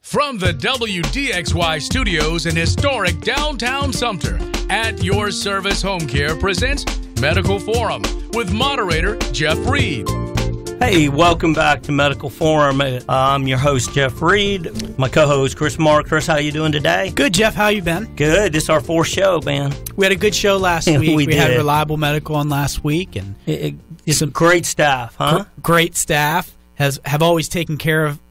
From the WDXY studios in historic downtown Sumter, At Your Service Home Care presents Medical Forum with moderator Jeff Reed. Hey, welcome back to Medical Forum. I'm your host, Jeff Reed. My co-host, Chris Mark. Chris, how you doing today? Good, Jeff. How you been? Good. This is our fourth show, man. We had a good show last week. We had Reliable Medical on last week, and it's some great staff, huh? Great staff have always taken care of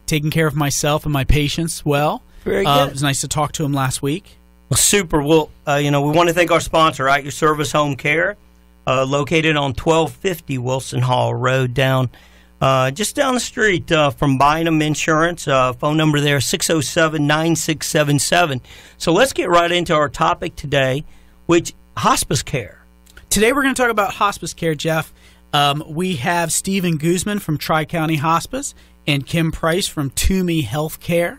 myself and my patients well. Very good. It was nice to talk to them last week. Well, super. Well, we want to thank our sponsor, At Your Service Home Care, located on 1250 Wilson Hall Road, just down the street from Bynum Insurance. Phone number there, 607-9677. So let's get right into our topic today, which hospice care. Today we're going to talk about hospice care, Jeff. We have Stephen Guzman from Tri-County Hospice and Kim Price from Tuomey Healthcare.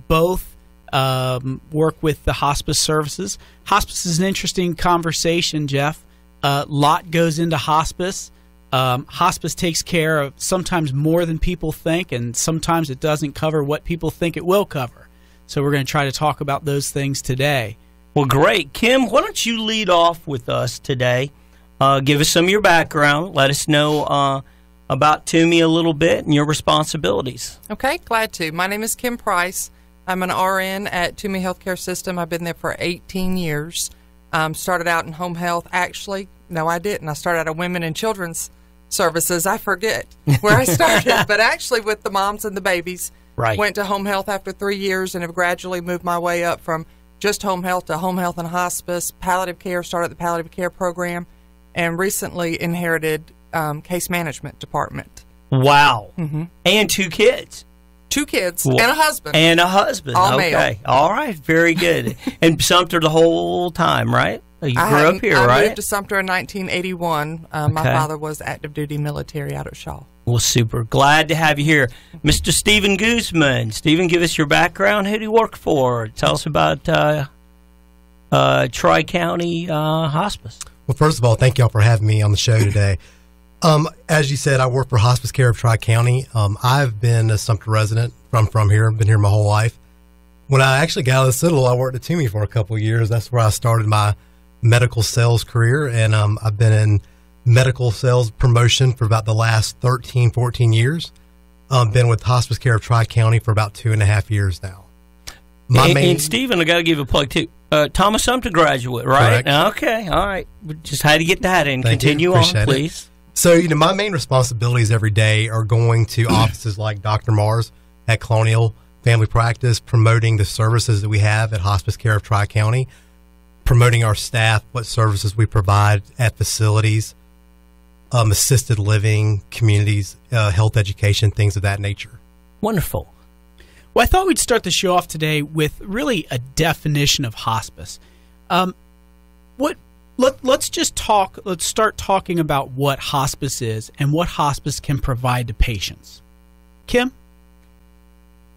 Both work with the hospice services. Hospice is an interesting conversation, Jeff. A lot goes into hospice. Hospice takes care of sometimes more than people think, and sometimes it doesn't cover what people think it will cover. So we're going to try to talk about those things today. Well, great. Kim, why don't you lead off with us today? Give us some of your background. Let us know about Tuomey a little bit and your responsibilities. Okay, glad to. My name is Kim Price. I'm an RN at Tuomey Healthcare System. I've been there for 18 years. Started out in home health. Actually, no, I didn't. I started out at Women and Children's Services. I forget where I started, but actually with the moms and the babies. Right. Went to home health after 3 years and have gradually moved my way up from just home health to home health and hospice, palliative care, started the palliative care program, and recently inherited case management department. Wow. Mm-hmm. And 2 kids. 2 kids and a husband. And a husband. All okay. male. All right. Very good. And Sumter the whole time, right? You grew up here, right? I moved to Sumter in 1981. My father was active duty military out at Shaw. Well, super. Glad to have you here. Mr. Stephen Guzman. Stephen, give us your background. Who do you work for? Tell us about Tri-County Hospice. Well, first of all, thank y'all for having me on the show today. As you said, I work for Hospice Care of Tri-County. I've been a Sumter resident from here. I've been here my whole life. When I actually got out of the Citadel, I worked at Tuomey for a couple of years. That's where I started my medical sales career, and I've been in medical sales promotion for about the last 13, 14 years. I've been with Hospice Care of Tri-County for about 2.5 years now. And Stephen, I got to give a plug too. Thomas Sumter graduate, right? Correct. Okay, all right. We just had to get that in. Thank Continue you. on, Appreciate please. It. So, my main responsibilities every day are going to offices like Dr. Mars at Colonial Family Practice, promoting the services that we have at Hospice Care of Tri-County, promoting our staff, what services we provide at facilities, assisted living, communities, health education, things of that nature. Wonderful. Well, I thought we'd start the show off today with really a definition of hospice. Let's start talking about what hospice is and what hospice can provide to patients. Kim?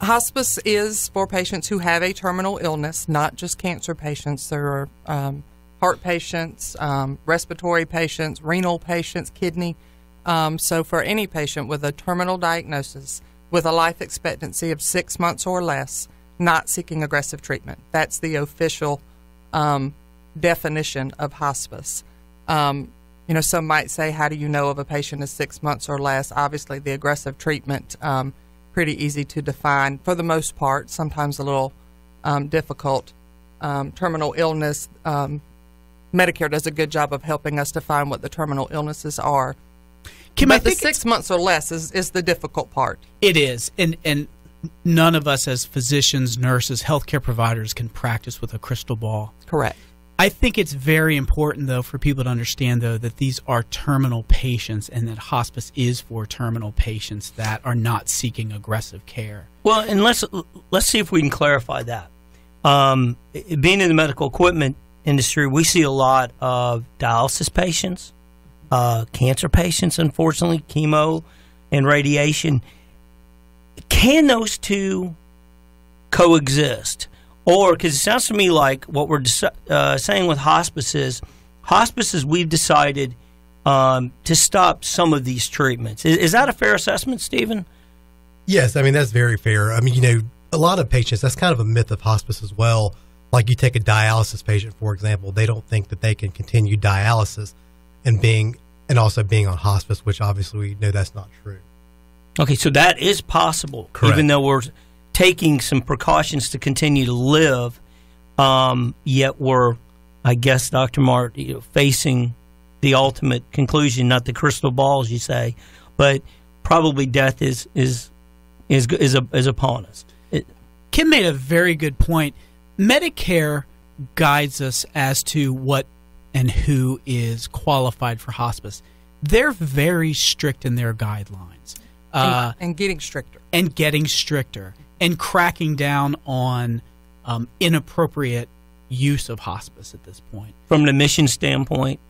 Hospice is for patients who have a terminal illness, not just cancer patients. There are heart patients, respiratory patients, renal patients, kidney. So for any patient with a terminal diagnosis with a life expectancy of 6 months or less, not seeking aggressive treatment. That's the official definition of hospice. Some might say, how do you know if a patient is 6 months or less? Obviously, the aggressive treatment, pretty easy to define for the most part, sometimes a little difficult. Terminal illness, Medicare does a good job of helping us define what the terminal illnesses are. Kim, but the 6 months or less is the difficult part. It is. And none of us as physicians, nurses, healthcare providers can practice with a crystal ball. Correct. I think it's very important, though, for people to understand, though, that these are terminal patients and that hospice is for terminal patients that are not seeking aggressive care. Well, and let's see if we can clarify that. Being in the medical equipment industry, we see a lot of dialysis patients, cancer patients, unfortunately, chemo and radiation. Can those two coexist? Or, because it sounds to me like what we're saying with hospices we've decided to stop some of these treatments. Is that a fair assessment, Stephen? Yes, I mean, that's very fair. I mean, a lot of patients, that's kind of a myth of hospice as well. Like you take a dialysis patient, for example, they don't think that they can continue dialysis and also being on hospice, which obviously we know that's not true. Okay, so that is possible, Correct. even though we're taking some precautions to continue to live, yet we're, I guess, Dr. Mart, facing the ultimate conclusion, not the crystal ball, as you say, but probably death is upon us. Kim made a very good point. Medicare guides us as to what and who is qualified for hospice. They're very strict in their guidelines. And getting stricter. And cracking down on inappropriate use of hospice at this point. From an admission standpoint,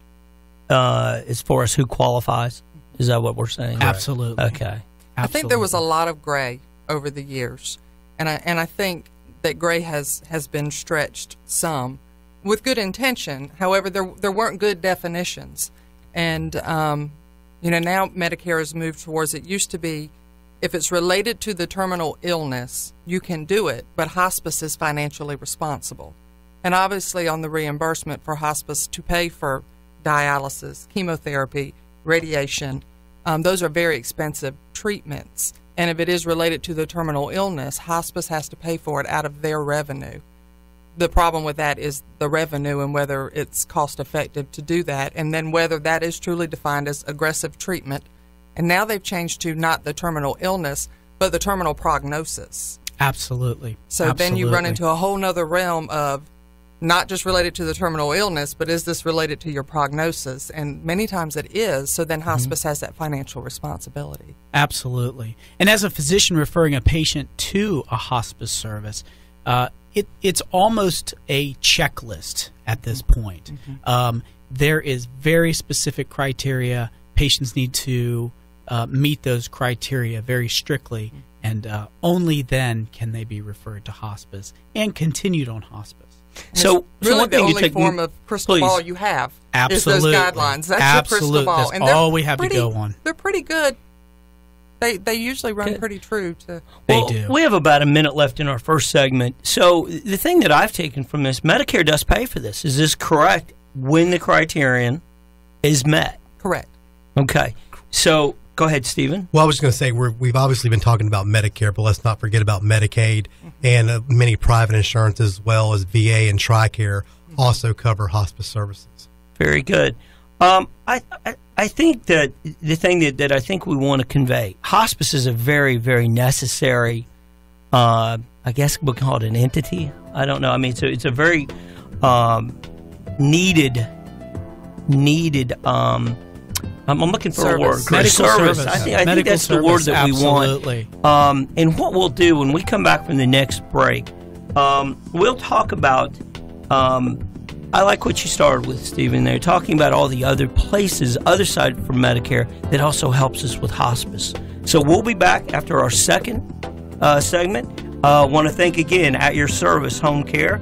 as far as who qualifies, is that what we're saying? Absolutely. Okay. I think there was a lot of gray over the years, and I think that gray has been stretched some with good intention. However, there weren't good definitions, and now Medicare has moved towards, it used to be, if it's related to the terminal illness, you can do it, but hospice is financially responsible. And obviously on the reimbursement for hospice to pay for dialysis, chemotherapy, radiation, those are very expensive treatments. And if it is related to the terminal illness, hospice has to pay for it out of their revenue. The problem with that is the revenue and whether it's cost effective to do that, and then whether that is truly defined as aggressive treatment. And now they've changed to not the terminal illness, but the terminal prognosis. Absolutely. So then you run into a whole nother realm of not just related to the terminal illness, but is this related to your prognosis? And many times it is, so then hospice has that financial responsibility. Absolutely. And as a physician referring a patient to a hospice service, it's almost a checklist at this point. There is very specific criteria. Patients need to meet those criteria very strictly, and only then can they be referred to hospice and continued on hospice. So really the only form of crystal ball you have is those guidelines. That's your crystal ball. That's all we have to go on. They're pretty good. They usually run pretty true to. They do. We have about a minute left in our first segment. So the thing that I've taken from this, Medicare does pay for this. Is this correct? When the criterion is met. Correct. Okay. So go ahead, Stephen. Well, I was just going to say we've obviously been talking about Medicare, but let's not forget about Medicaid and many private insurances, as well as VA and TRICARE, also cover hospice services. Very good. I think that the thing that I think we want to convey, hospice is a very, very necessary, I guess we'll call it an entity. I don't know. I mean, it's a very needed. I'm looking for a word. Medical service. I think that's the word that absolutely. We want. And what we'll do when we come back from the next break, we'll talk about. I like what you started with, Stephen. They're talking about all the other places, other side from Medicare, that also helps us with hospice. So we'll be back after our second segment. Want to thank again At Your Service Home Care,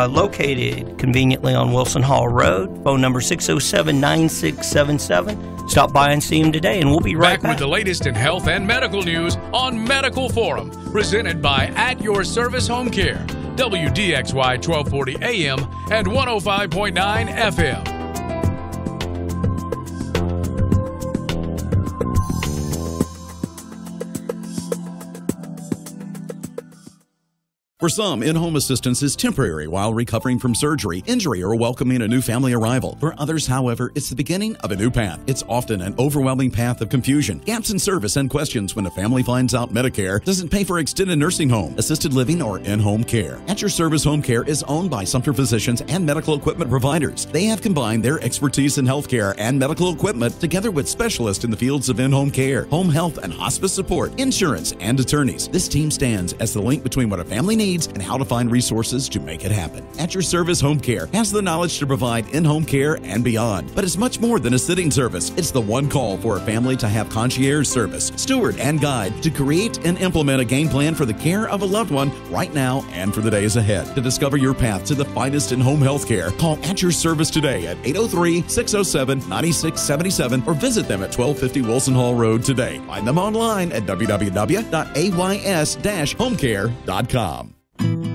located conveniently on Wilson Hall Road. Phone number 607-9677. Stop by and see him today, and we'll be right back. With the latest in health and medical news on Medical Forum, presented by At Your Service Home Care. WDXY 1240 AM and 105.9 FM. For some, in-home assistance is temporary while recovering from surgery, injury, or welcoming a new family arrival. For others, however, it's the beginning of a new path. It's often an overwhelming path of confusion, gaps in service, and questions when a family finds out Medicare doesn't pay for extended nursing home, assisted living, or in-home care. At Your Service Home Care is owned by Sumter Physicians and medical equipment providers. They have combined their expertise in healthcare and medical equipment together with specialists in the fields of in-home care, home health and hospice support, insurance, and attorneys. This team stands as the link between what a family needs needs and how to find resources to make it happen. At Your Service Home Care has the knowledge to provide in-home care and beyond. But it's much more than a sitting service. It's the one call for a family to have concierge service, steward, and guide to create and implement a game plan for the care of a loved one right now and for the days ahead. To discover your path to the finest in home health care, call At Your Service today at 803-607-9677 or visit them at 1250 Wilson Hall Road today. Find them online at www.ays-homecare.com.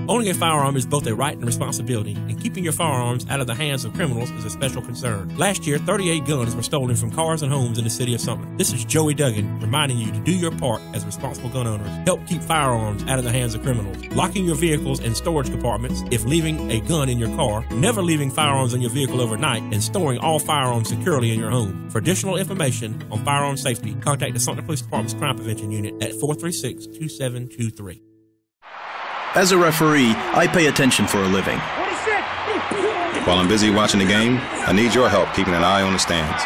Owning a firearm is both a right and responsibility, and keeping your firearms out of the hands of criminals is a special concern. Last year, 38 guns were stolen from cars and homes in the city of Sumter. This is Joey Duggan reminding you to do your part as responsible gun owners. Help keep firearms out of the hands of criminals. Locking your vehicles in storage compartments if leaving a gun in your car, never leaving firearms in your vehicle overnight, and storing all firearms securely in your home. For additional information on firearm safety, contact the Sumter Police Department's Crime Prevention Unit at 436-2723. As a referee, I pay attention for a living. While I'm busy watching the game, I need your help keeping an eye on the stands.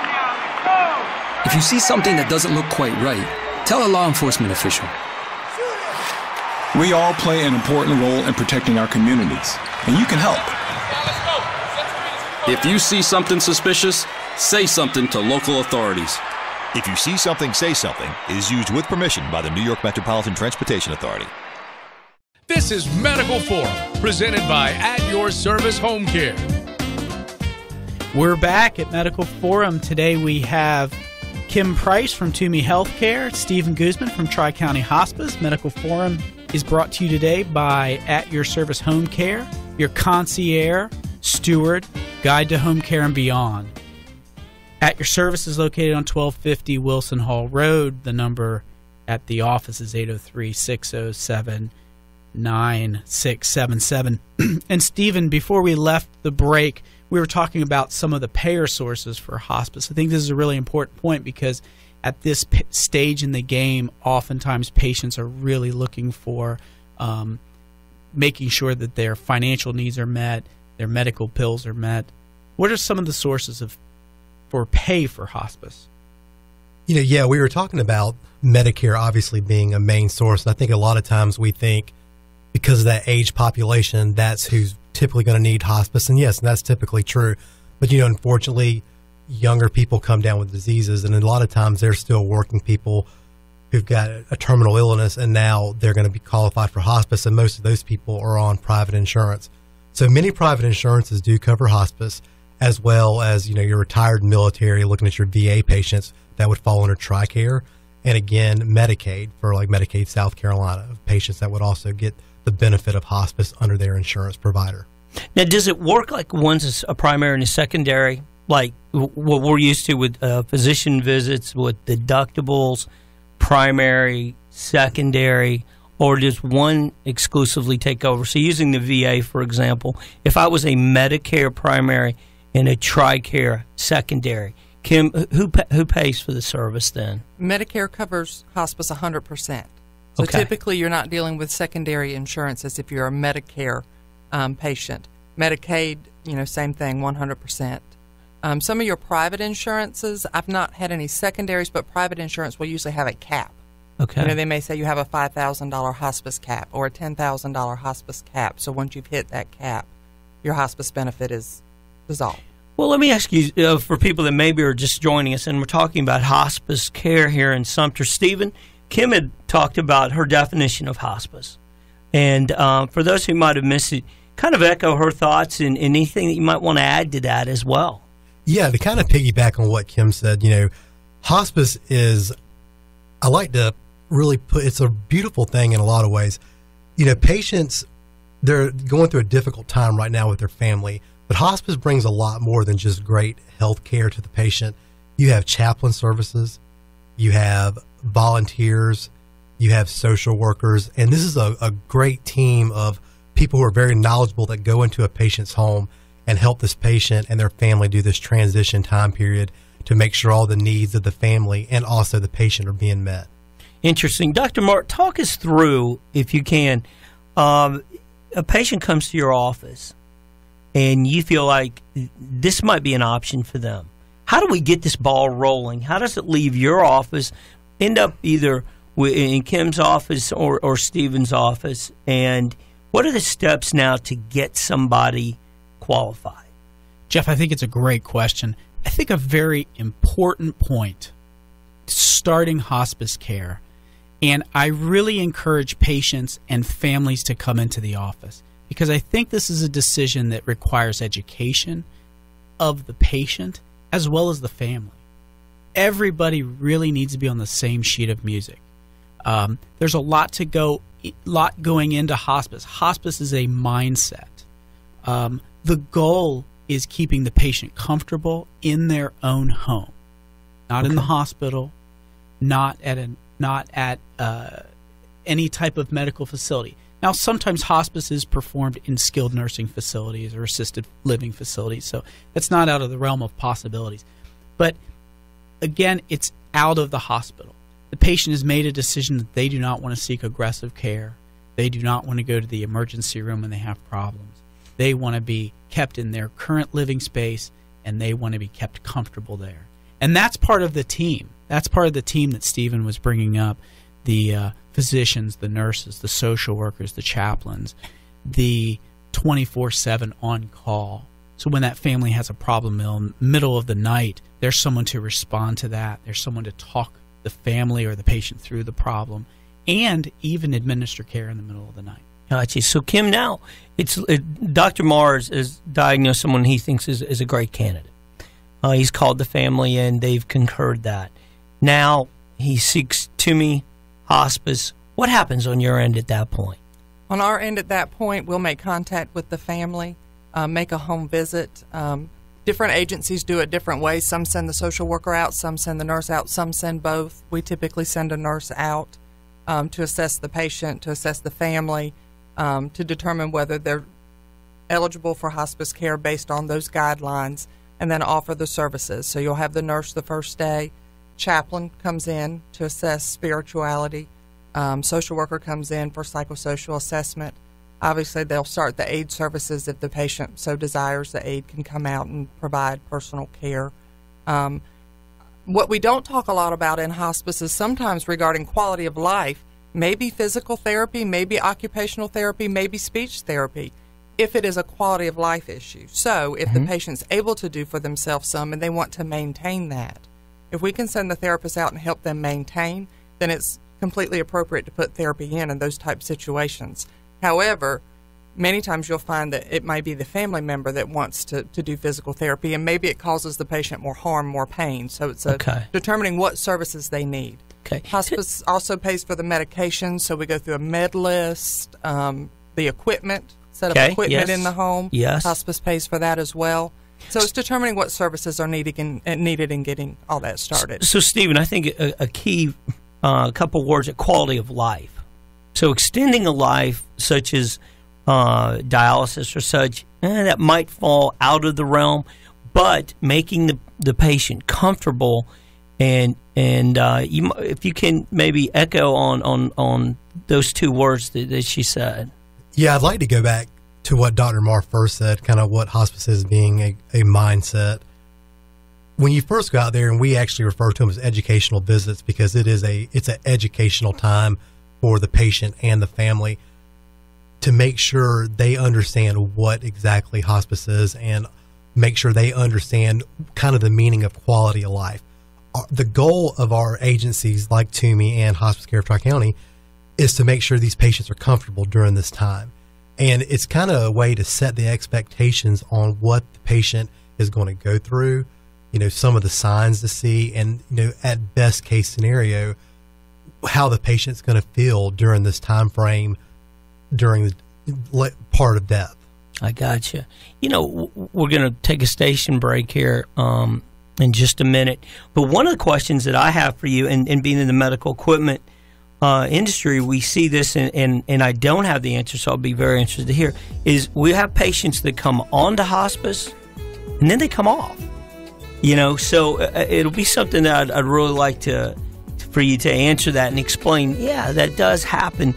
If you see something that doesn't look quite right, tell a law enforcement official. We all play an important role in protecting our communities, and you can help. If you see something suspicious, say something to local authorities. If you see something, say something is used with permission by the New York Metropolitan Transportation Authority. This is Medical Forum, presented by At Your Service Home Care. We're back at Medical Forum. Today we have Kim Price from Tuomey Healthcare, Stephen Guzman from Tri-County Hospice. Medical Forum is brought to you today by At Your Service Home Care, your concierge, steward, guide to home care and beyond. At Your Service is located on 1250 Wilson Hall Road. The number at the office is 803-607-9677. And Stephen, before we left the break, we were talking about some of the payer sources for hospice. I think this is a really important point because at this stage in the game, oftentimes patients are really looking for making sure that their financial needs are met, their medical bills are met. What are some of the sources for pay for hospice? Yeah, we were talking about Medicare obviously being a main source. And I think a lot of times we think because of that age population, that's who's typically going to need hospice. And yes, that's typically true. But, unfortunately, younger people come down with diseases. And a lot of times they're still working people who've got a terminal illness, and now they're going to be qualified for hospice. And most of those people are on private insurance. So many private insurances do cover hospice, as well as, your retired military, looking at your VA patients that would fall under TRICARE. And again, Medicaid, for like Medicaid South Carolina, patients that would also get the benefit of hospice under their insurance provider. Now, does it work like one's a primary and a secondary, like what we're used to with physician visits, with deductibles, primary, secondary, or does one exclusively take over? So using the VA, for example, if I was a Medicare primary and a TRICARE secondary, Kim, who pays for the service then? Medicare covers hospice 100%. So typically you're not dealing with secondary insurance as if you're a Medicare patient. Medicaid, same thing, 100%. Some of your private insurances, I've not had any secondaries, but private insurance will usually have a cap. Okay. They may say you have a $5,000 hospice cap or a $10,000 hospice cap. So once you've hit that cap, your hospice benefit is dissolved. Well, let me ask you, for people that maybe are just joining us, and we're talking about hospice care here in Sumter. Stephen, Kim had talked about her definition of hospice. And for those who might have missed it, kind of echo her thoughts and anything that you might want to add to that as well. Yeah, to kind of piggyback on what Kim said, hospice is, I like to really it's a beautiful thing in a lot of ways. Patients, they're going through a difficult time right now with their family, but hospice brings a lot more than just great health care to the patient. You have chaplain services, you have volunteers, you have social workers, and this is a great team of people who are very knowledgeable that go into a patient's home and help this patient and their family do this transition time period to make sure all the needs of the family and also the patient are being met. Interesting. Dr. Mark, talk us through, if you can, a patient comes to your office and you feel like this might be an option for them. How do we get this ball rolling? How does it leave your office, end up either in Kim's office or Stephen's office, and What are the steps now to get somebody qualified? Jeff, I think it's a great question. I think a very important point starting hospice care, and I really encourage patients and families to come into the office because I think this is a decision that requires education of the patient as well as the family. Everybody really needs to be on the same sheet of music. There's a lot going into hospice. Hospice is a mindset. The goal is keeping the patient comfortable in their own home, not in the hospital, not at any type of medical facility. Now, sometimes hospice is performed in skilled nursing facilities or assisted living facilities, so that's not out of the realm of possibilities. But again, it's out of the hospital. The patient has made a decision that they do not want to seek aggressive care. They do not want to go to the emergency room when they have problems. They want to be kept in their current living space, and they want to be kept comfortable there. And that's part of the team. That's part of the team that Stephen was bringing up, the physicians, the nurses, the social workers, the chaplains, the 24/7 on-call. So when that family has a problem in the middle of the night, there's someone to respond to that. There's someone to talk the family or the patient through the problem and even administer care in the middle of the night. Gotcha. So, Kim, now Dr. Mars has diagnosed someone he thinks is a great candidate. He's called the family, and they've concurred that. Now he seeks Tuomey Hospice. What happens on your end at that point? On our end at that point, we'll make contact with the family, make a home visit. Different agencies do it different ways. Some send the social worker out, some send the nurse out, some send both. We typically send a nurse out to assess the patient, to assess the family, to determine whether they're eligible for hospice care based on those guidelines, and then offer the services. So you'll have the nurse the first day, chaplain comes in to assess spirituality, social worker comes in for psychosocial assessment. Obviously, they'll start the aid services if the patient so desires. The aid can come out and provide personal care. What we don't talk a lot about in hospice is sometimes regarding quality of life, maybe physical therapy, maybe occupational therapy, maybe speech therapy, if it is a quality of life issue. So if the patient's able to do for themselves some and they want to maintain that, if we can send the therapist out and help them maintain, then it's completely appropriate to put therapy in those type situations. However, many times you'll find that it might be the family member that wants to do physical therapy, and maybe it causes the patient more harm, more pain. So it's determining what services they need. Okay. Hospice also pays for the medication, so we go through a med list, the equipment, set of equipment in the home. Yes. Hospice pays for that as well. So it's determining what services are needed in getting all that started. So, Stephen, I think a key couple words at quality of life. So extending a life such as dialysis or such, that might fall out of the realm, but making the patient comfortable and if you can maybe echo on those two words that she said. Yeah, I'd like to go back to what Dr. Marr first said, kind of what hospice is being a mindset. When you first go out there, and we actually refer to them as educational visits because it's an educational time for the patient and the family to make sure they understand what exactly hospice is and make sure they understand kind of the meaning of quality of life. The goal of our agencies like Tuomey and Hospice Care of Tri-County is to make sure these patients are comfortable during this time. And it's kind of a way to set the expectations on what the patient is going to go through, some of the signs to see, and, at best case scenario, how the patient's going to feel during this time frame, during the part of death. I gotcha. We're going to take a station break here in just a minute. But one of the questions that I have for you, and being in the medical equipment industry, we see this, and I don't have the answer, so I'll be very interested to hear, is we have patients that come onto hospice, and then they come off. So it'll be something that I'd really like for you to answer that and explain, that does happen.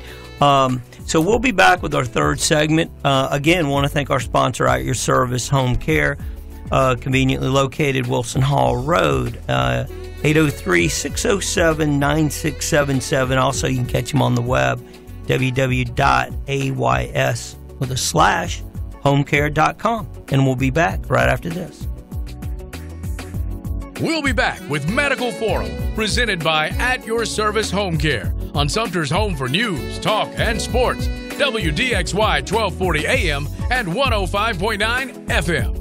So we'll be back with our third segment. Again, want to thank our sponsor, At Your Service Home Care, conveniently located Wilson Hall Road, 803-607-9677. Also, you can catch them on the web www.ays/homecare.com. And we'll be back right after this. We'll be back with Medical Forum, presented by At Your Service Home Care on Sumter's home for news, talk, and sports. WDXY 1240 AM and 105.9 FM.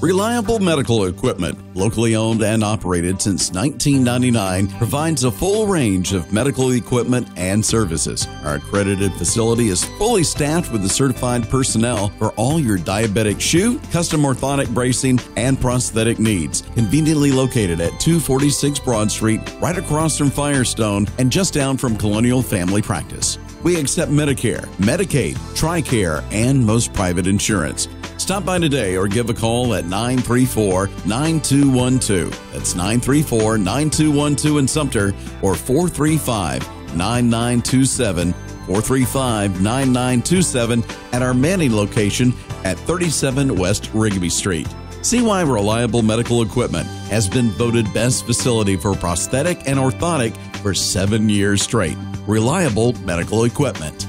Reliable Medical Equipment, locally owned and operated since 1999, provides a full range of medical equipment and services. Our accredited facility is fully staffed with the certified personnel for all your diabetic shoe, custom orthotic bracing, and prosthetic needs. Conveniently located at 246 Broad Street, right across from Firestone and just down from Colonial Family Practice. We accept Medicare, Medicaid, TRICARE, and most private insurance. Stop by today or give a call at 934-9212. That's 934-9212 in Sumter or 435-9927, 435-9927 at our Manning location at 37 West Rigby Street. See why Reliable Medical Equipment has been voted best facility for prosthetic and orthotic for 7 years straight. Reliable Medical Equipment.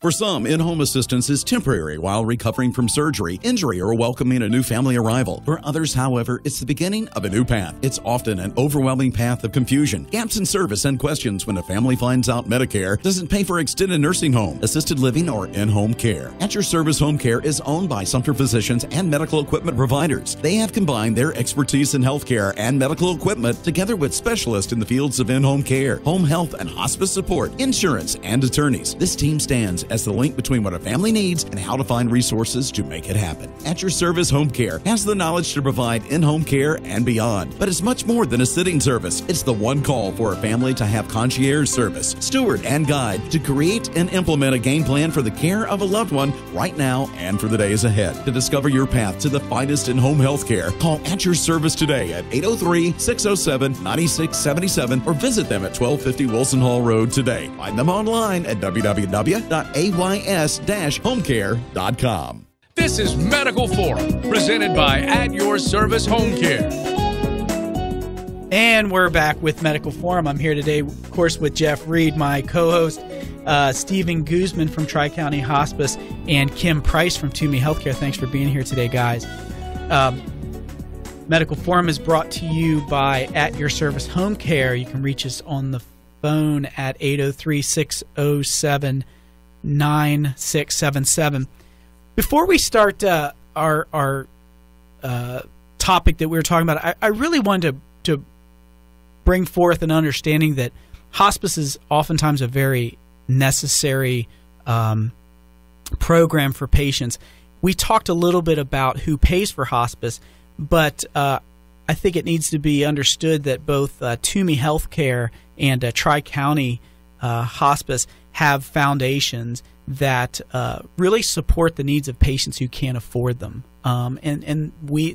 For some, in-home assistance is temporary while recovering from surgery, injury, or welcoming a new family arrival. For others, however, it's the beginning of a new path. It's often an overwhelming path of confusion, gaps in service, and questions when a family finds out Medicare doesn't pay for extended nursing home, assisted living, or in-home care. At Your Service Home Care is owned by Sumter Physicians and medical equipment providers. They have combined their expertise in healthcare and medical equipment together with specialists in the fields of in-home care, home health and hospice support, insurance, and attorneys. This team stands as the link between what a family needs and how to find resources to make it happen. At Your Service Home Care has the knowledge to provide in-home care and beyond. But it's much more than a sitting service. It's the one call for a family to have concierge service, steward, and guide to create and implement a game plan for the care of a loved one right now and for the days ahead. To discover your path to the finest in-home health care, call At Your Service today at 803-607-9677 or visit them at 1250 Wilson Hall Road today. Find them online at www.ays-homecare.com. This is Medical Forum, presented by At Your Service Home Care. And we're back with Medical Forum. I'm here today, of course, with Jeff Reed, my co-host, Stephen Guzman from Tri-County Hospice, and Kim Price from Tuomey Healthcare. Thanks for being here today, guys. Medical Forum is brought to you by At Your Service Home Care. You can reach us on the phone at 803-607-9677. Before we start our topic that we were talking about, I really wanted to bring forth an understanding that hospice is oftentimes a very necessary program for patients. We talked a little bit about who pays for hospice, but I think it needs to be understood that both Tuomey Healthcare and Tri-County Hospice have foundations that really support the needs of patients who can't afford them. And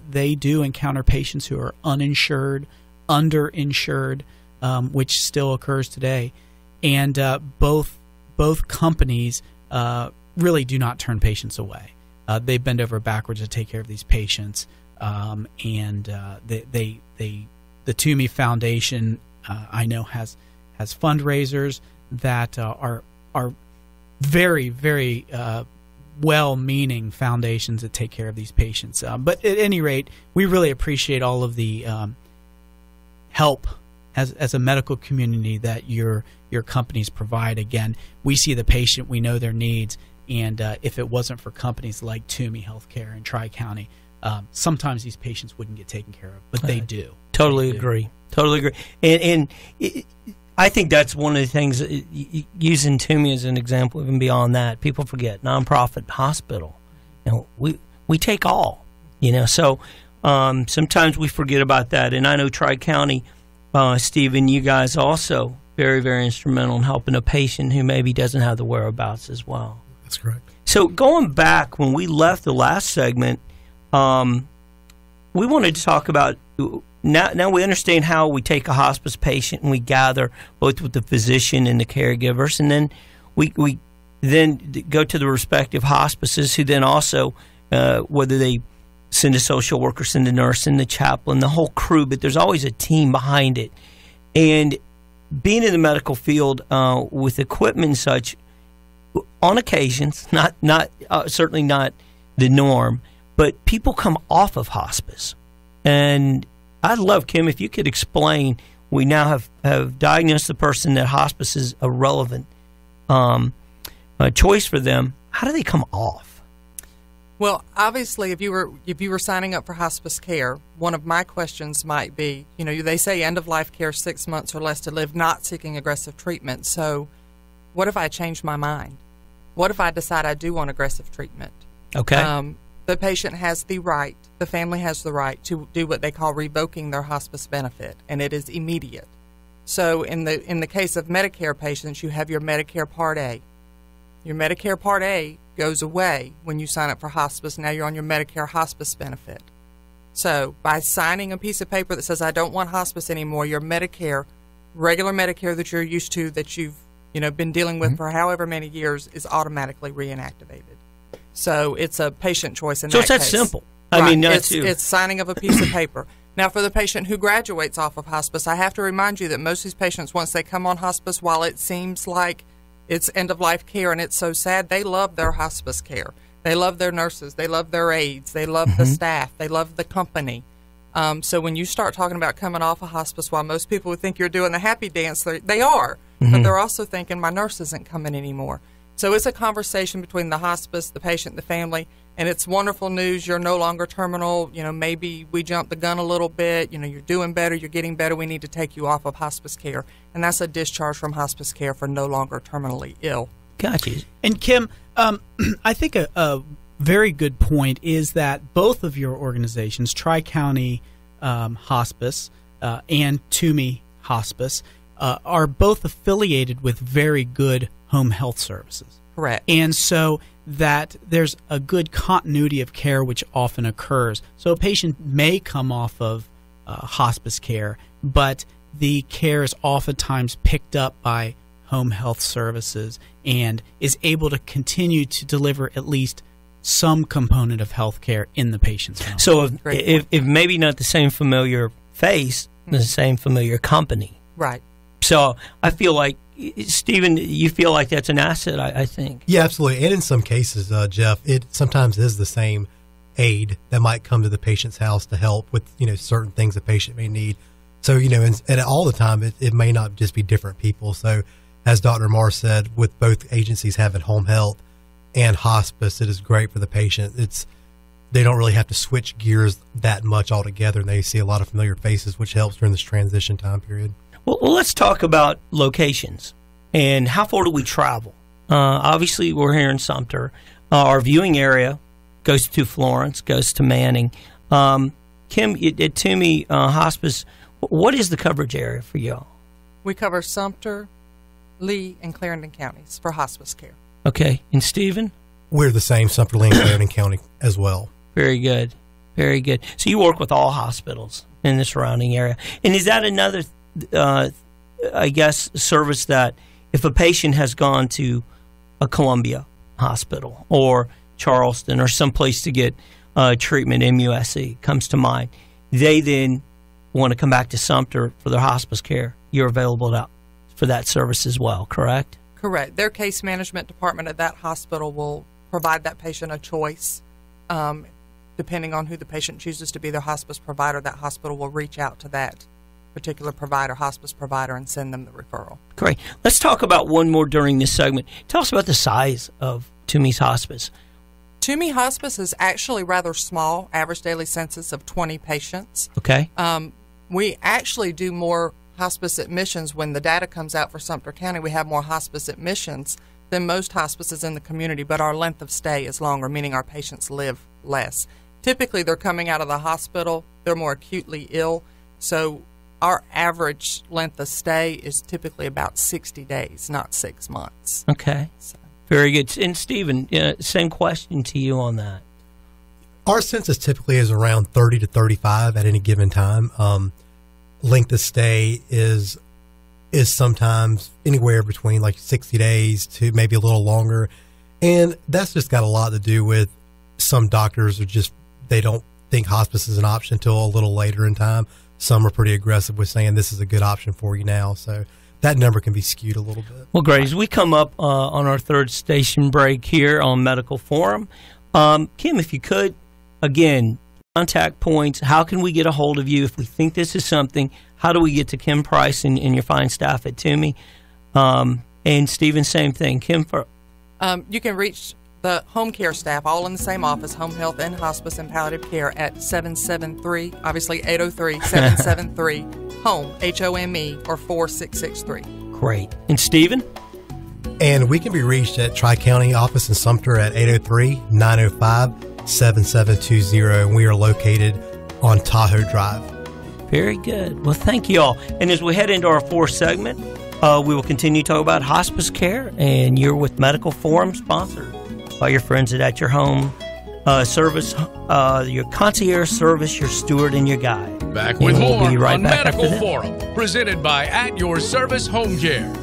they do encounter patients who are uninsured, underinsured, which still occurs today. And both companies really do not turn patients away. They bend over backwards to take care of these patients. And the Tuomey Foundation, I know, has fundraisers that are very, very well-meaning foundations that take care of these patients. But at any rate, we really appreciate all of the help as a medical community that your companies provide. Again, we see the patient, we know their needs, and if it wasn't for companies like Tuomey Healthcare and Tri-County, sometimes these patients wouldn't get taken care of, but they do. Totally agree. And I think that's one of the things, using Tuomey as an example, even beyond that, people forget, nonprofit hospital. We take all, so sometimes we forget about that. And I know Tri-County, Stephen, you guys also very, very instrumental in helping a patient who maybe doesn't have the whereabouts as well. That's correct. So going back, when we left the last segment, we wanted to talk about, now we understand how we take a hospice patient and we gather both with the physician and the caregivers, and then we then go to the respective hospices, who then also, whether they send a social worker, send a nurse, send the chaplain, the whole crew, but there's always a team behind it. And being in the medical field with equipment and such, on occasions, not certainly not the norm, but people come off of hospice. And I'd love, Kim, if you could explain, we now have diagnosed the person that hospice is a relevant choice for them. How do they come off? Well, obviously, if you were signing up for hospice care, one of my questions might be, they say end of life care, 6 months or less to live, not seeking aggressive treatment. So, what if I change my mind? What if I decide I do want aggressive treatment? Okay. The patient has the right, the family has the right to do what they call revoking their hospice benefit, and it is immediate. So, in the case of Medicare patients, you have your Medicare Part A. Your Medicare Part A goes away when you sign up for hospice. Now you're on your Medicare hospice benefit. So by signing a piece of paper that says I don't want hospice anymore, your Medicare, regular Medicare that you're used to, that you've been dealing with for however many years, is automatically reactivated. So it's a patient choice in that case. So it's that simple. Right. I mean, it's signing of a piece of paper. Now, for the patient who graduates off of hospice, I have to remind you that most of these patients, once they come on hospice, while it seems like it's end-of-life care and it's so sad, they love their hospice care. They love their nurses. They love their aides. They love the staff. They love the company. So when you start talking about coming off of hospice, while most people would think you're doing the happy dance, they are. But they're also thinking, my nurse isn't coming anymore. So it's a conversation between the hospice, the patient, the family, and it's wonderful news. You're no longer terminal. Maybe we jumped the gun a little bit. You're doing better. You're getting better. We need to take you off of hospice care. And that's a discharge from hospice care for no longer terminally ill. Gotcha. And Kim, I think a very good point is that both of your organizations, Tri-County Hospice and Tuomey Hospice, are both affiliated with very good home health services. Correct. And so that there's a good continuity of care which often occurs. So a patient may come off of hospice care, but the care is oftentimes picked up by home health services and is able to continue to deliver at least some component of health care in the patient's home. So if maybe not the same familiar face, the same familiar company. Right. So I feel like, Stephen, you feel like that's an asset, I think. Yeah, absolutely. And in some cases, Jeff, it sometimes is the same aide that might come to the patient's house to help with, certain things the patient may need. So, and all the time, it may not just be different people. So as Dr. Marr said, with both agencies having home health and hospice, it is great for the patient. They don't really have to switch gears that much altogether, and they see a lot of familiar faces, which helps during this transition time period. Well, let's talk about locations and how far do we travel? Obviously, we're here in Sumter. Our viewing area goes to Florence, goes to Manning. Kim, at Tuomey Hospice, what is the coverage area for y'all? We cover Sumter, Lee, and Clarendon counties for hospice care. Okay. And Stephen? We're the same, Sumter, Lee, and Clarendon County as well. Very good. Very good. So you work with all hospitals in the surrounding area. And is that another service that if a patient has gone to a Columbia hospital or Charleston or someplace to get treatment, MUSC comes to mind, they then want to come back to Sumter for their hospice care, you're available for that service as well, correct? Correct. Their case management department at that hospital will provide that patient a choice. Depending on who the patient chooses to be their hospice provider, that hospital will reach out to that particular hospice provider, and send them the referral. Great. Let's talk about one more during this segment. Tell us about the size of Tuomey's Hospice. Tuomey Hospice is actually rather small, average daily census of 20 patients. Okay. We actually do more hospice admissions when the data comes out for Sumter County. We have more hospice admissions than most hospices in the community, but our length of stay is longer, meaning our patients live less. Typically, they're coming out of the hospital, they're more acutely ill, so our average length of stay is typically about 60 days, not 6 months. Okay. So. Very good. And Stephen, same question to you on that. Our census typically is around 30 to 35 at any given time. Length of stay is sometimes anywhere between like 60 days to maybe a little longer. And that's just got a lot to do with some doctors are just, they don't think hospice is an option until a little later in time. Some are pretty aggressive with saying this is a good option for you now. So that number can be skewed a little bit. Well, great. As we come up on our third station break here on Medical Forum, Kim, if you could, again, contact points. How can we get a hold of you if we think this is something? How do we get to Kim Price and your fine staff at Tuomey? And Stephen, same thing. Kim, you can reach the home care staff all in the same office, home health and hospice and palliative care at 773, obviously 803-773-HOME, HOME, or 4663. Great. And Stephen? And we can be reached at Tri-County office in Sumter at 803-905-7720. And we are located on Tahoe Drive. Very good. Well, thank you all. And as we head into our fourth segment, we will continue to talk about hospice care. And you're with Medical Forum, sponsored by your friends at Your Home Service, your concierge service, your steward, and your guide. Back with more right on back Medical Forum, presented by At Your Service Home Care.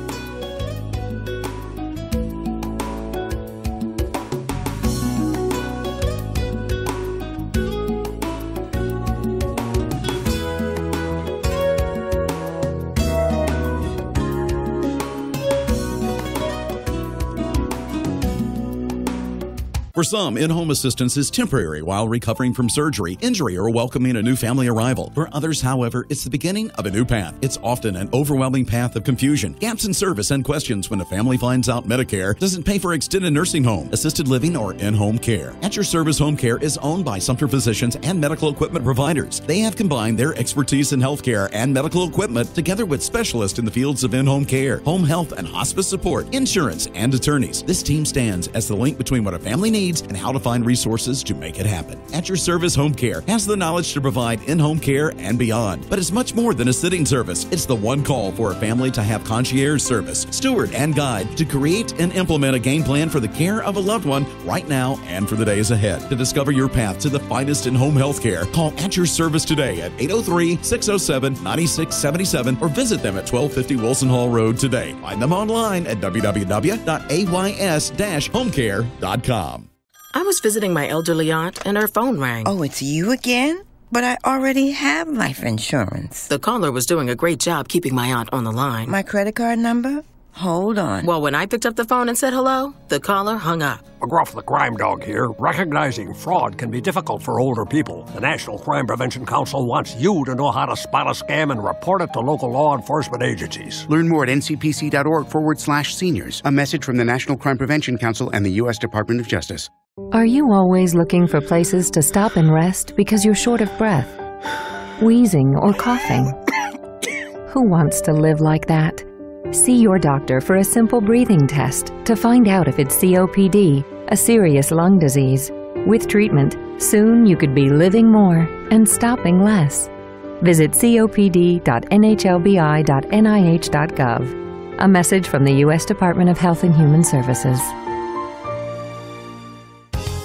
For some, in-home assistance is temporary while recovering from surgery, injury, or welcoming a new family arrival. For others, however, it's the beginning of a new path. It's often an overwhelming path of confusion, gaps in service, and questions when a family finds out Medicare doesn't pay for extended nursing home, assisted living, or in-home care. At Your Service Home Care is owned by Sumter Physicians and medical equipment providers. They have combined their expertise in healthcare and medical equipment together with specialists in the fields of in-home care, home health and hospice support, insurance, and attorneys. This team stands as the link between what a family needs and how to find resources to make it happen. At Your Service Home Care has the knowledge to provide in-home care and beyond. But it's much more than a sitting service. It's the one call for a family to have concierge service, steward, and guide to create and implement a game plan for the care of a loved one right now and for the days ahead. To discover your path to the finest in home health care, call At Your Service today at 803-607-9677 or visit them at 1250 Wilson Hall Road today. Find them online at www.ays-homecare.com. I was visiting my elderly aunt and her phone rang. Oh, it's you again? But I already have life insurance. The caller was doing a great job keeping my aunt on the line. My credit card number? Hold on. Well, when I picked up the phone and said hello, the caller hung up. McGruff the Crime Dog here. Recognizing fraud can be difficult for older people. The National Crime Prevention Council wants you to know how to spot a scam and report it to local law enforcement agencies. Learn more at ncpc.org/seniors. A message from the National Crime Prevention Council and the U.S. Department of Justice. Are you always looking for places to stop and rest because you're short of breath, wheezing, or coughing? Who wants to live like that? See your doctor for a simple breathing test to find out if it's COPD, a serious lung disease. With treatment, soon you could be living more and stopping less. Visit copd.nhlbi.nih.gov. A message from the U.S. Department of Health and Human Services.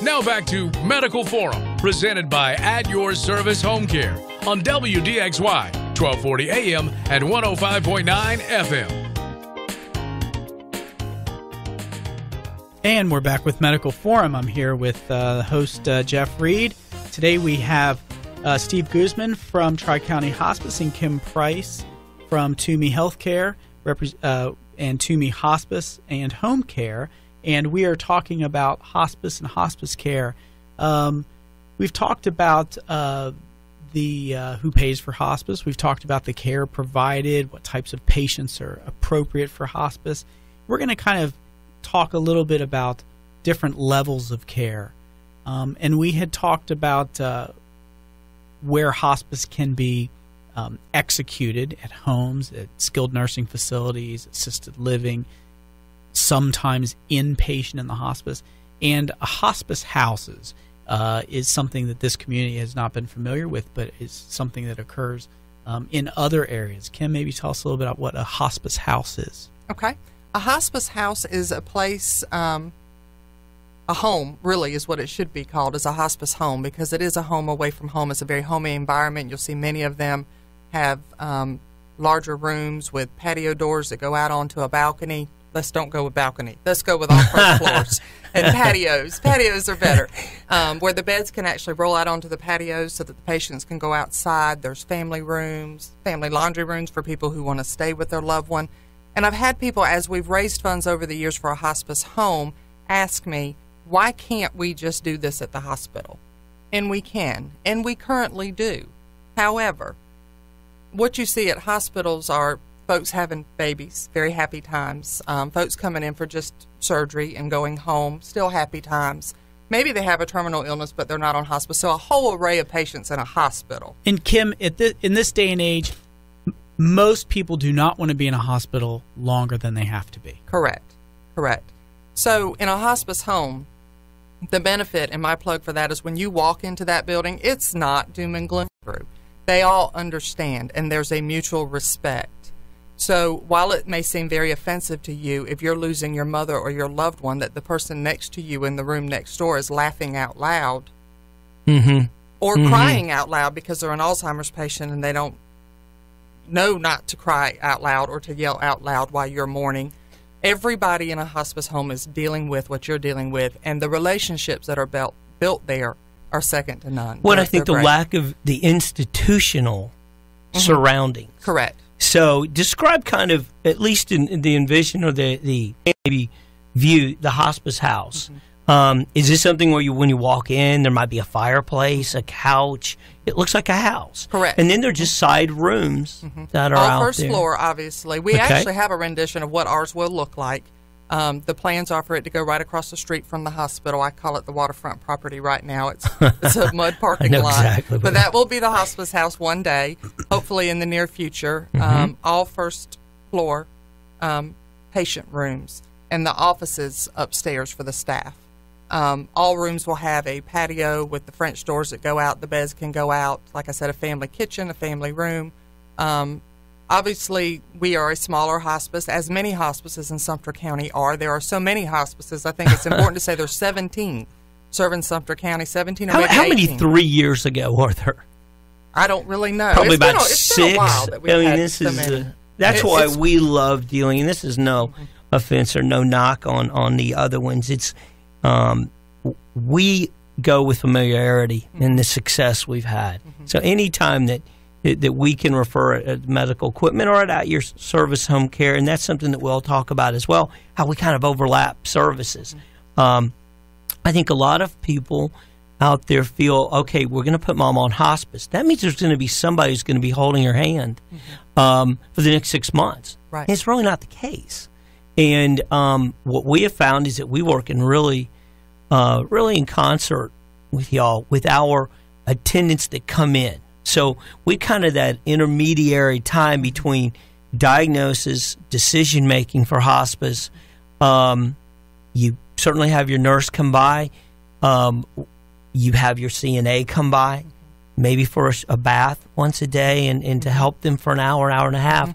Now back to Medical Forum, presented by At Your Service Home Care on WDXY, 1240 AM and 105.9 FM. And we're back with Medical Forum. I'm here with host Jeff Reed. Today we have Steve Guzman from Tri-County Hospice and Kim Price from Tuomey Healthcare and Tuomey Hospice and Home Care. And we are talking about hospice and hospice care. We've talked about who pays for hospice. We've talked about the care provided, what types of patients are appropriate for hospice. We're going to kind of talk a little bit about different levels of care. And we had talked about where hospice can be executed at homes, at skilled nursing facilities, assisted living, sometimes inpatient in the hospice. And hospice houses is something that this community has not been familiar with, but is something that occurs in other areas. Kim, maybe tell us a little bit about what a hospice house is. Okay. A hospice house is a place, a home really is what it should be called, is a hospice home, because it is a home away from home. It's a very homey environment. You'll see many of them have larger rooms with patio doors that go out onto a balcony. Let's don't go with balcony. Let's go with all first floors and patios. Patios are better, where the beds can actually roll out onto the patios so that the patients can go outside. There's family rooms, family laundry rooms for people who want to stay with their loved one. And I've had people, as we've raised funds over the years for a hospice home, ask me, why can't we just do this at the hospital? And we can, and we currently do. However, what you see at hospitals are folks having babies, very happy times. Folks coming in for just surgery and going home, still happy times. Maybe they have a terminal illness, but they're not on hospice. So a whole array of patients in a hospital. And Kim, in this day and age, most people do not want to be in a hospital longer than they have to be. Correct. So in a hospice home, the benefit, and my plug for that, is when you walk into that building, it's not doom and gloom. They all understand, and there's a mutual respect. So while it may seem very offensive to you if you're losing your mother or your loved one, that the person next to you in the room next door is laughing out loud or crying out loud because they're an Alzheimer's patient and they don't know not to cry out loud or to yell out loud while you're mourning. Everybody in a hospice home is dealing with what you're dealing with, and the relationships that are built there are second to none. What I think the lack of the institutional surroundings. Correct. So describe kind of, at least in the envision or the maybe view, the hospice house. Is this something where when you walk in, there might be a fireplace, a couch? It looks like a house. Correct. And then they're just side rooms that are all out first there. Floor, obviously. We actually have a rendition of what ours will look like. The plans are for it to go right across the street from the hospital. I call it the waterfront property right now. It's a mud parking lot. Exactly, but that will be the hospice house one day, hopefully in the near future. All first floor patient rooms and the offices upstairs for the staff. All rooms will have a patio with the French doors that go out. The beds can go out. Like I said, a family kitchen, a family room. Obviously, we are a smaller hospice, as many hospices in Sumter County are. There are so many hospices. I think it's important to say there's 17 serving Sumter County, 17 or maybe 18. How many 3 years ago are there? I don't really know. Probably It's about it's 6. been a while that we've had this so is many. that's why we love dealing. And this is no offense or no knock on the other ones. It's we go with familiarity and the success we've had. So anytime that we can refer at medical equipment or at your service home care, and that's something that we'll talk about as well, how we kind of overlap services. I think a lot of people out there feel, okay, we're going to put mom on hospice. That means there's going to be somebody who's going to be holding her hand for the next 6 months. Right. And it's really not the case. And what we have found is that we work in really in concert with y'all, with our attendants that come in. So we kind of that intermediary time between diagnosis, decision making for hospice. You certainly have your nurse come by. You have your CNA come by, maybe for a bath once a day and to help them for an hour and a half.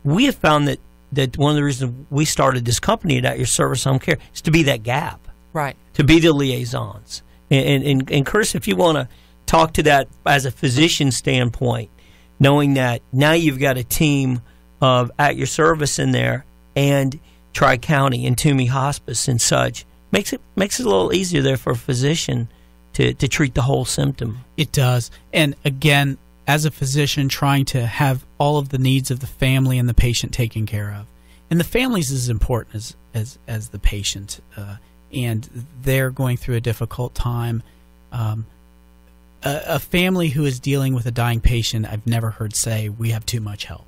We have found that one of the reasons we started this company at Your Service Home Care is to be that gap. Right. To be the liaisons. And Chris, if you want to talk to that as a physician standpoint, knowing that now you've got a team of At Your Service in there and Tri-County and Tuomey Hospice and such, makes it a little easier there for a physician to treat the whole symptom. It does. And again, as a physician, trying to have all of the needs of the family and the patient taken care of. And the family's as important as the patient. And they're going through a difficult time. A family who is dealing with a dying patient, I've never heard say, we have too much help.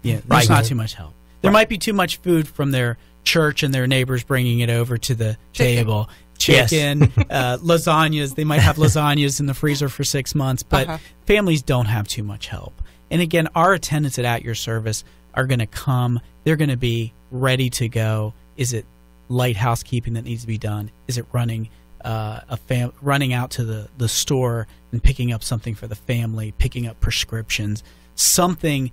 There's not too much help. There might be too much food from their church and their neighbors bringing it over to the table. Chicken, lasagnas. They might have lasagnas in the freezer for 6 months, but families don't have too much help. And again, our attendants at Your Service are going to come. They're going to be ready to go. Is it light housekeeping that needs to be done? Is it running running out to the store and picking up something for the family, picking up prescriptions, something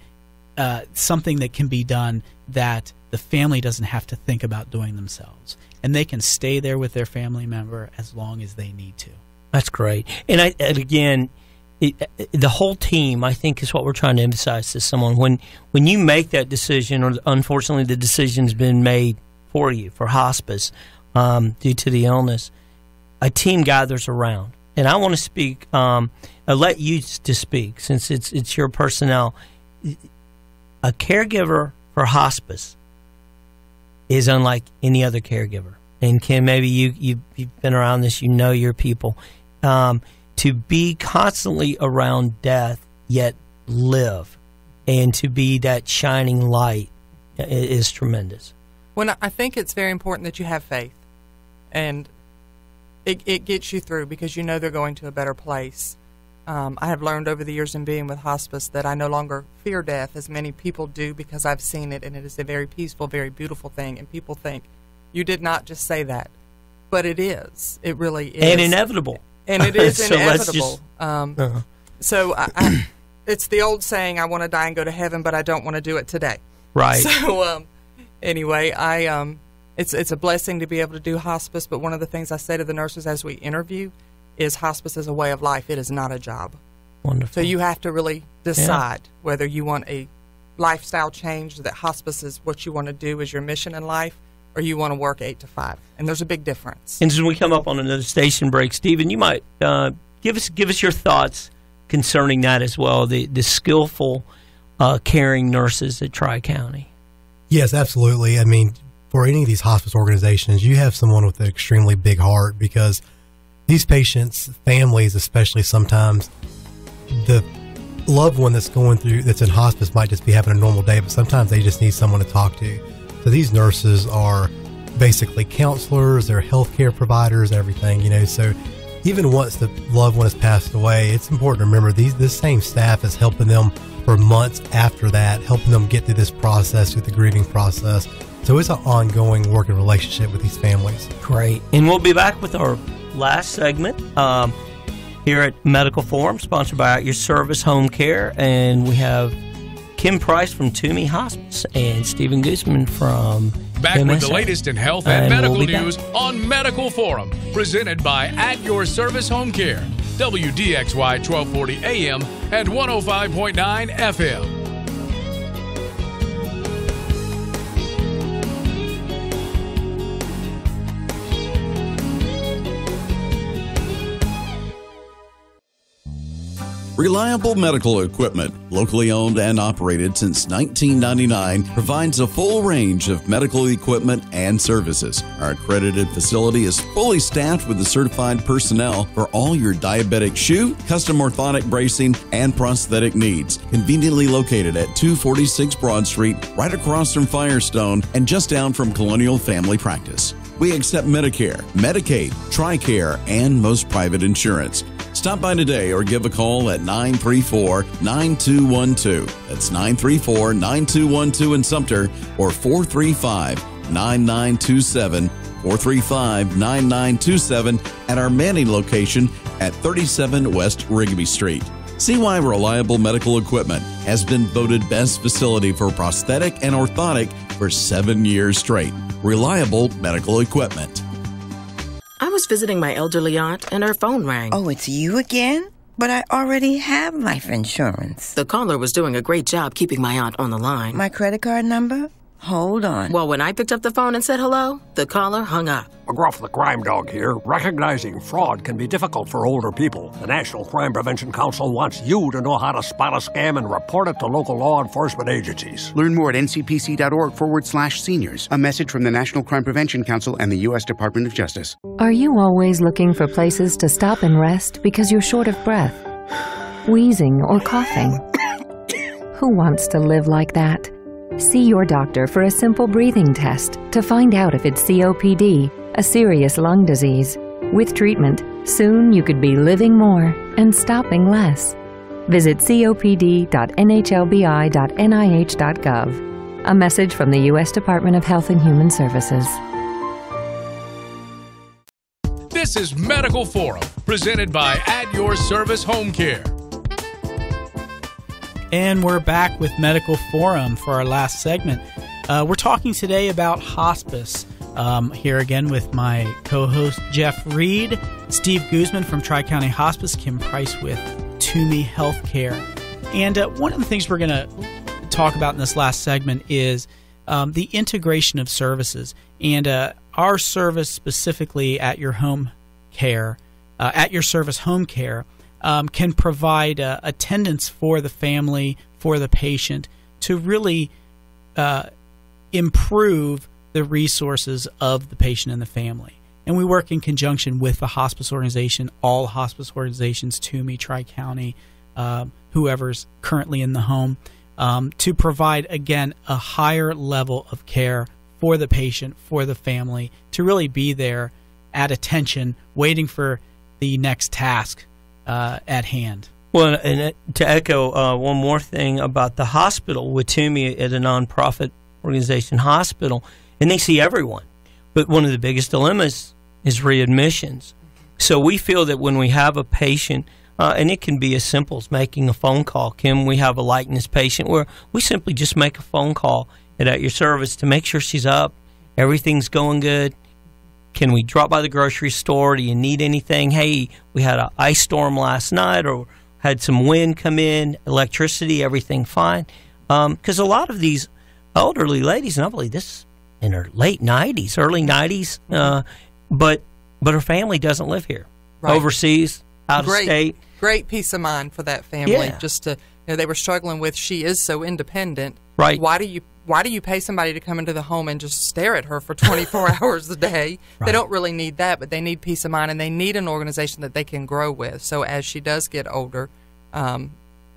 that can be done that the family doesn't have to think about doing themselves, and they can stay there with their family member as long as they need to. That's great. And again, the whole team, I think, is what we're trying to emphasize to someone. When you make that decision, or unfortunately the decision's been made for you for hospice due to the illness, a team gathers around. And I want to speak, I'll let you to speak since it's your personnel. A caregiver for hospice is unlike any other caregiver. And Kim, maybe you've been around this, you know your people. To be constantly around death, yet live, and to be that shining light is tremendous. Well, I think it's very important that you have faith, and it gets you through because you know they're going to a better place. I have learned over the years in being with hospice that I no longer fear death as many people do because I've seen it, and it is a very peaceful, very beautiful thing, and people think, you did not just say that. But it is. It really is. And inevitable. And it is so inevitable. So it's the old saying, I want to die and go to heaven, but I don't want to do it today. Right. So anyway, it's a blessing to be able to do hospice, but one of the things I say to the nurses as we interview is hospice is a way of life. It is not a job. Wonderful. So you have to really decide whether you want a lifestyle change, that hospice is what you want to do as your mission in life, or you want to work 8 to 5. And there's a big difference. And as we come up on another station break, Stephen, you might give us your thoughts concerning that as well, the skillful caring nurses at Tri-County. Yes, absolutely. I mean, for any of these hospice organizations, you have someone with an extremely big heart, because these patients, families especially, sometimes the loved one that's in hospice might just be having a normal day, but sometimes they just need someone to talk to. So these nurses are basically counselors, they're healthcare providers, everything, so even once the loved one has passed away, it's important to remember this same staff is helping them for months after that, helping them get through this process, through the grieving process. So it's an ongoing working relationship with these families. Great. And we'll be back with our last segment here at Medical Forum, sponsored by At Your Service Home Care. And we have Kim Price from Tuomey Hospice and Stephen Guzman from Back MSA. with the latest in health and medical news on Medical Forum, presented by At Your Service Home Care, WDXY 1240 AM and 105.9 FM. Reliable Medical Equipment, locally owned and operated since 1999, provides a full range of medical equipment and services. Our accredited facility is fully staffed with the certified personnel for all your diabetic shoe, custom orthotic bracing, and prosthetic needs. Conveniently located at 246 Broad Street, right across from Firestone and just down from Colonial Family Practice. We accept Medicare, Medicaid, TRICARE, and most private insurance. Stop by today or give a call at 934-9212. That's 934-9212 in Sumter, or 435-9927, 435-9927 at our Manning location at 37 West Rigby Street. See why Reliable Medical Equipment has been voted best facility for prosthetic and orthotic for 7 years straight. Reliable Medical Equipment. I was visiting my elderly aunt, and her phone rang. Oh, it's you again? But I already have life insurance. The caller was doing a great job keeping my aunt on the line. My credit card number? Hold on. Well, when I picked up the phone and said hello, the caller hung up. McGruff the Crime Dog here. Recognizing fraud can be difficult for older people. The National Crime Prevention Council wants you to know how to spot a scam and report it to local law enforcement agencies. Learn more at ncpc.org/seniors. A message from the National Crime Prevention Council and the U.S. Department of Justice. Are you always looking for places to stop and rest because you're short of breath, wheezing, or coughing? Who wants to live like that? See your doctor for a simple breathing test to find out if it's COPD, a serious lung disease. With treatment, soon you could be living more and stopping less. Visit copd.nhlbi.nih.gov. A message from the U.S. Department of Health and Human Services. This is Medical Forum, presented by At Your Service Home Care. And we're back with Medical Forum for our last segment. We're talking today about hospice. Here again with my co-host Jeff Reed, Steve Guzman from Tri-County Hospice, Kim Price with Tuomey Healthcare. And one of the things we're going to talk about in this last segment is the integration of services. And our service specifically at your home care, at your service home care, can provide attendance for the family, for the patient, to really improve the resources of the patient and the family. And we work in conjunction with the hospice organization, all hospice organizations, Tuomey, Tri-County, whoever's currently in the home, to provide, again, a higher level of care for the patient, for the family, to really be there at attention, waiting for the next task at hand. Well, and to echo one more thing about the hospital, with Tuomey at a nonprofit organization hospital, and they see everyone. But one of the biggest dilemmas is readmissions. So we feel that when we have a patient, and it can be as simple as making a phone call. Kim, we have a likeness patient where we simply just make a phone call at your service to make sure she's up, everything's going good. Can we drop by the grocery store? Do you need anything? Hey, we had an ice storm last night, or had some wind come in, electricity, everything fine? Because a lot of these elderly ladies, and I believe this in her late 90s, early 90s, but her family doesn't live here. Right. Overseas, out of state. Great peace of mind for that family. Yeah. Just to, they were struggling with, she is so independent. Right. Why do you pay somebody to come into the home and just stare at her for 24 hours a day? Right. They don't really need that, but they need peace of mind, and they need an organization that they can grow with. So as she does get older,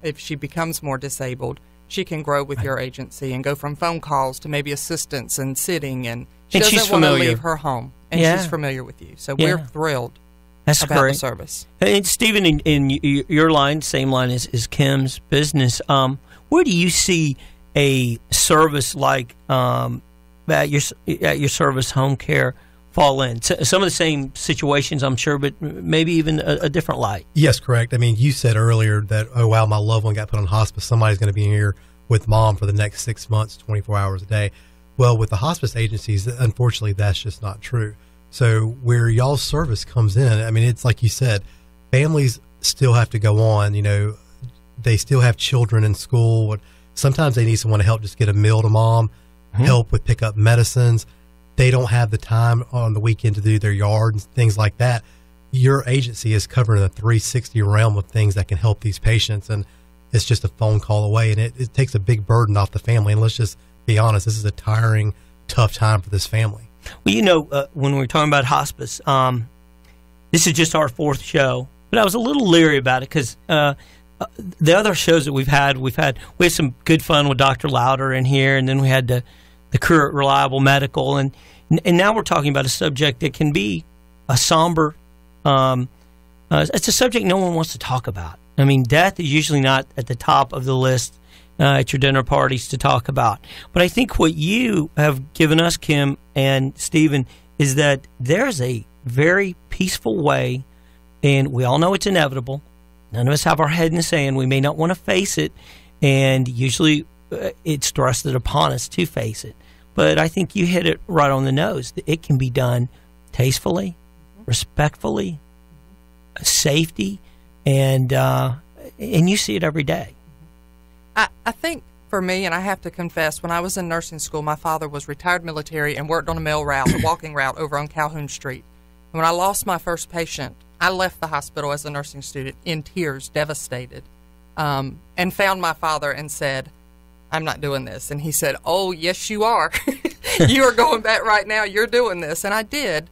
if she becomes more disabled, she can grow with your agency and go from phone calls to maybe assistance and sitting, and she doesn't want to leave her home, and she's familiar with you. So we're thrilled about the service. And Stephen, in your line, same line as Kim's business, where do you see a service like at your service home care fall in? Some of the same situations, I'm sure, but maybe even a different light. Yes, correct. I mean, you said earlier that, oh, wow, my loved one got put on hospice. Somebody's going to be here with mom for the next 6 months, 24 hours a day. Well, with the hospice agencies, unfortunately, that's just not true. So where y'all's service comes in, I mean, it's like you said, families still have to go on. They still have children in school. Sometimes they need someone to help just get a meal to mom, help with pick up medicines. They don't have the time on the weekend to do their yard and things like that. Your agency is covering a 360 realm of things that can help these patients, and it's just a phone call away, and it takes a big burden off the family. And let's just be honest, this is a tiring, tough time for this family. Well, when we were talking about hospice, this is just our 4th show, but I was a little leery about it because the other shows that we had some good fun with Dr. Lauder in here, and then we had the crew at Reliable Medical, and now we're talking about a subject that can be a somber. It's a subject no one wants to talk about. I mean, death is usually not at the top of the list at your dinner parties to talk about. But I think what you have given us, Kim and Stephen, is that there's a very peaceful way, and we all know it's inevitable. None of us have our head in the sand. We may not want to face it, and usually it's thrusted upon us to face it. But I think you hit it right on the nose. It can be done tastefully, respectfully, safety, and you see it every day. I think for me, and I have to confess, when I was in nursing school, my father was retired military and worked on a mail route, a walking route over on Calhoun Street. And when I lost my first patient, I left the hospital as a nursing student in tears, devastated, and found my father and said, I'm not doing this. And he said, oh, yes, you are. You are going back right now. You're doing this. And I did.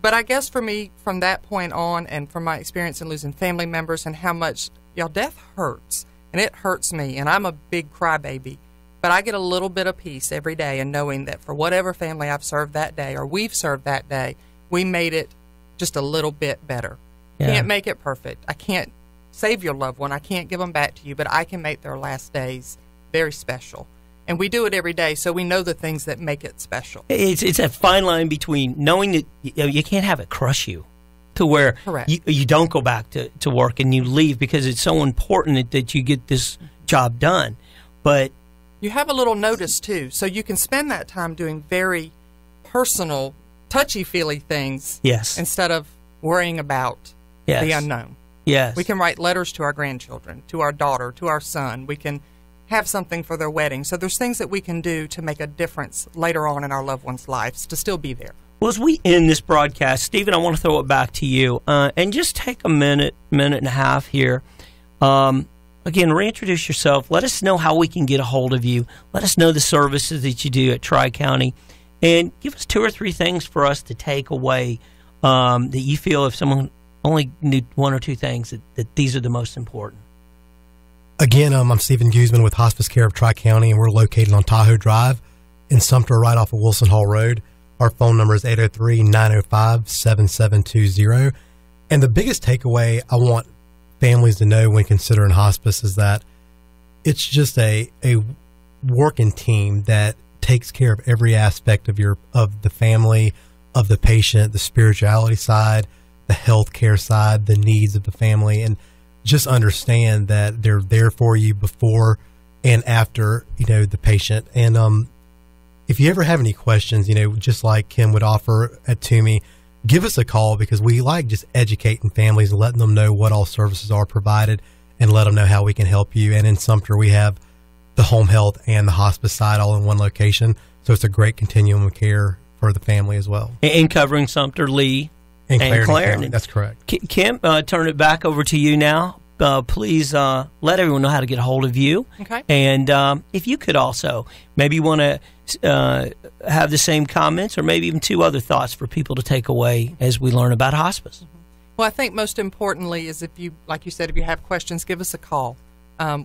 But I guess for me, from that point on, and from my experience in losing family members and how much, death hurts. And it hurts me. And I'm a big crybaby. But I get a little bit of peace every day in knowing that for whatever family I've served that day or we've served that day, we made it just a little bit better. Yeah. Can't make it perfect. I can't save your loved one. I can't give them back to you, but I can make their last days very special. And we do it every day, so we know the things that make it special. It's a fine line between knowing that you can't have it crush you to where you don't go back to work and you leave because it's so important that you get this job done. But you have a little notice, too, so you can spend that time doing very personal, touchy-feely things yes. instead of worrying about the unknown. Yes. We can write letters to our grandchildren, to our daughter, to our son. We can have something for their wedding. So there's things that we can do to make a difference later on in our loved ones' lives to still be there. Well, as we end this broadcast, Stephen, I want to throw it back to you and just take a minute and a half here. Again, reintroduce yourself. Let us know how we can get a hold of you. Let us know the services that you do at Tri-County. And give us 2 or 3 things for us to take away that you feel if someone only knew 1 or 2 things that these are the most important. Again, I'm Stephen Guzman with Hospice Care of Tri-County, and we're located on Tahoe Drive in Sumter, right off of Wilson Hall Road. Our phone number is 803-905-7720. And the biggest takeaway I want families to know when considering hospice is that it's just a working team that takes care of every aspect of the family, of the patient, the spirituality side, the healthcare side, the needs of the family, and just understand that they're there for you before and after, the patient. And if you ever have any questions, just like Kim would offer at Tuomey, give us a call, because we like just educating families and letting them know what all services are provided and let them know how we can help you. And in Sumter, we have the home health and the hospice side all in one location. So it's a great continuum of care for the family as well. And covering Sumter, Lee, and Clarendon. That's correct. Kim, turn it back over to you now. Please let everyone know how to get a hold of you. Okay. And if you could also maybe want to have the same comments or maybe even 2 other thoughts for people to take away as we learn about hospice. Well, I think most importantly is if you have questions, give us a call.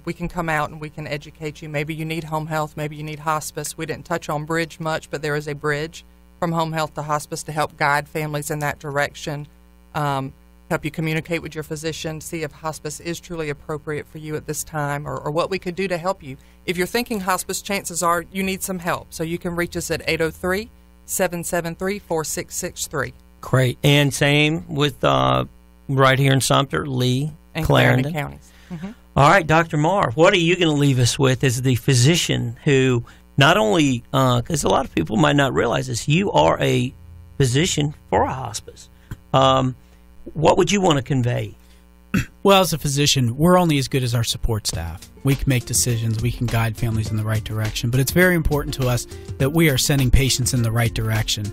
We can come out and we can educate you. Maybe you need home health, maybe you need hospice. We didn't touch on bridge much, but there is a bridge from home health to hospice to help guide families in that direction, help you communicate with your physician, see if hospice is truly appropriate for you at this time, or what we could do to help you. If you're thinking hospice, chances are you need some help. So you can reach us at 803-773-4663. Great. And same with right here in Sumter, Lee, and Clarendon counties. Mm-hmm. All right, Dr. Marr, what are you going to leave us with as the physician who not only, because a lot of people might not realize this, you are a physician for a hospice. What would you want to convey? Well, as a physician, we're only as good as our support staff. We can make decisions. We can guide families in the right direction. But it's very important to us that we are sending patients in the right direction.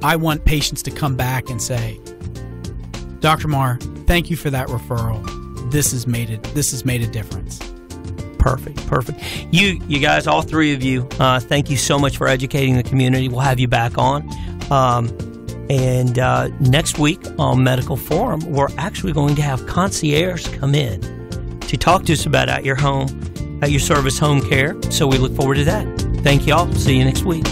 I want patients to come back and say, Dr. Marr, thank you for that referral. This has made a difference. Perfect. You guys, all 3 of you, thank you so much for educating the community. We'll have you back on. And next week on Medical Forum, we're actually going to have concierge come in to talk to us about at your service home care. So we look forward to that. Thank you all. See you next week.